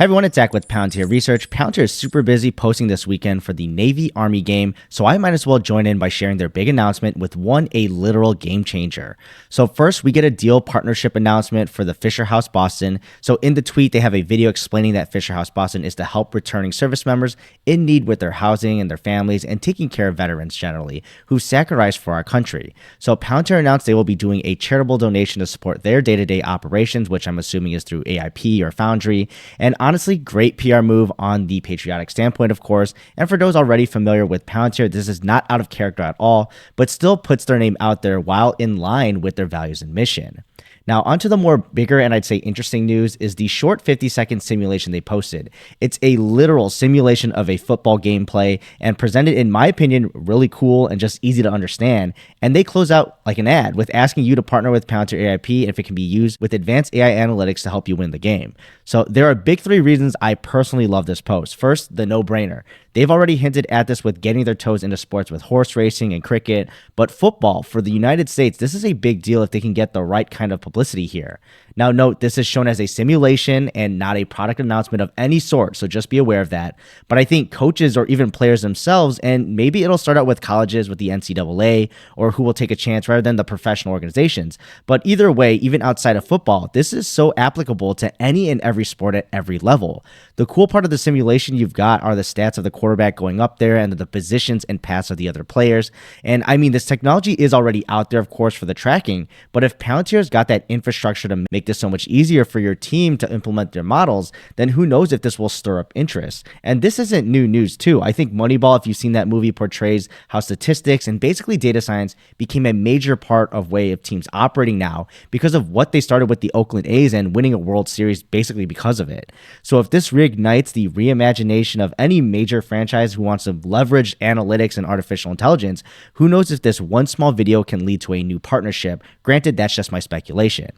Hey everyone, it's Zach with Palantir Research. Palantir is super busy posting this weekend for the Navy-Army game, so I might as well join in by sharing their big announcement with a literal game changer. So first, we get a deal partnership announcement for the Fisher House Boston. So in the tweet, they have a video explaining that Fisher House Boston is to help returning service members in need with their housing and their families and taking care of veterans generally who sacrificed for our country. So Palantir announced they will be doing a charitable donation to support their day-to-day operations, which I'm assuming is through AIP or Foundry. And honestly, great PR move on the patriotic standpoint, of course. And for those already familiar with Palantir, this is not out of character at all, but still puts their name out there while in line with their values and mission. Now, onto the more bigger and I'd say interesting news is the short 50-second simulation they posted. It's a literal simulation of a football gameplay and presented, in my opinion, really cool and just easy to understand. And they close out like an ad with asking you to partner with Palantir AIP if it can be used with advanced AI analytics to help you win the game. So there are big three reasons I personally love this post. First, the no-brainer. They've already hinted at this with getting their toes into sports with horse racing and cricket, but football for the United States, this is a big deal if they can get the right kind of publicity here. Now note, this is shown as a simulation and not a product announcement of any sort, so just be aware of that. But I think coaches or even players themselves, and maybe it'll start out with colleges with the NCAA or who will take a chance rather than the professional organizations. But either way, even outside of football, this is so applicable to any and every sport at every level. The cool part of the simulation you've got are the stats of the quarterback going up there and the positions and paths of the other players. And I mean, this technology is already out there, of course, for the tracking, but if Palantir's got that infrastructure to make this so much easier for your team to implement their models, then who knows if this will stir up interest. And this isn't new news too. I think Moneyball, if you've seen that movie, portrays how statistics and basically data science became a major part of way of teams operating now because of what they started with the Oakland A's and winning a World Series basically because of it. So if this reignites the reimagination of any major franchise who wants to leverage analytics and artificial intelligence, who knows if this one small video can lead to a new partnership. Granted, that's just my speculation.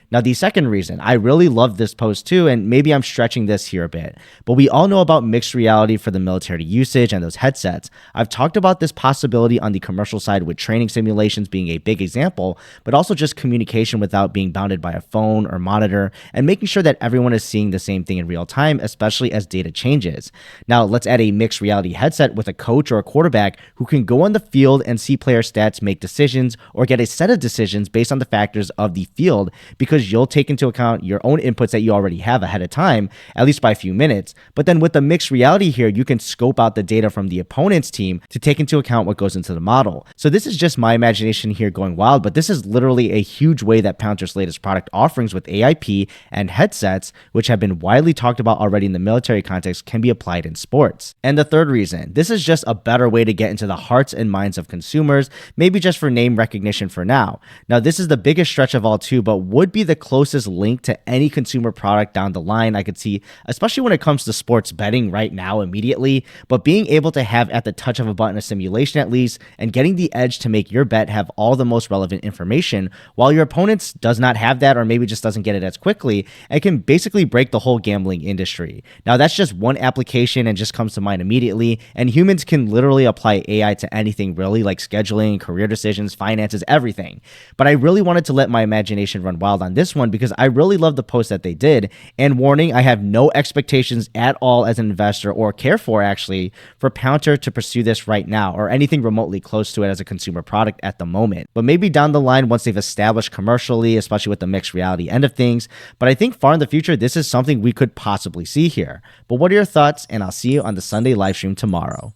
Now, the second reason, I really love this post too, and maybe I'm stretching this here a bit, but we all know about mixed reality for the military usage and those headsets. I've talked about this possibility on the commercial side with training simulations being a big example, but also just communication without being bounded by a phone or monitor and making sure that everyone is seeing the same thing in real time, especially as data changes. Now, let's add a mixed reality headset with a coach or a quarterback who can go on the field and see player stats, make decisions, or get a set of decisions based on the factors of the field, because you'll take into account your own inputs that you already have ahead of time, at least by a few minutes. But then with the mixed reality here, you can scope out the data from the opponent's team to take into account what goes into the model. So this is just my imagination here going wild, but this is literally a huge way that Palantir's latest product offerings with AIP and headsets, which have been widely talked about already in the military context, can be applied in sports. And the third reason, this is just a better way to get into the hearts and minds of consumers, maybe just for name recognition for now. Now, this is the biggest stretch of all too, but would be the closest link to any consumer product down the line I could see, especially when it comes to sports betting right now immediately, but being able to have at the touch of a button a simulation at least and getting the edge to make your bet have all the most relevant information while your opponent's does not have that or maybe just doesn't get it as quickly, and can basically break the whole gambling industry. Now that's just one application and just comes to mind immediately, and humans can literally apply AI to anything really, like scheduling, career decisions, finances, everything. But I really wanted to let my imagination run wild on this one because I really love the post that they did. And warning, I have no expectations at all as an investor or care for actually for Palantir to pursue this right now or anything remotely close to it as a consumer product at the moment. But maybe down the line once they've established commercially, especially with the mixed reality end of things. But I think far in the future, this is something we could possibly see here. But what are your thoughts? And I'll see you on the Sunday live stream tomorrow.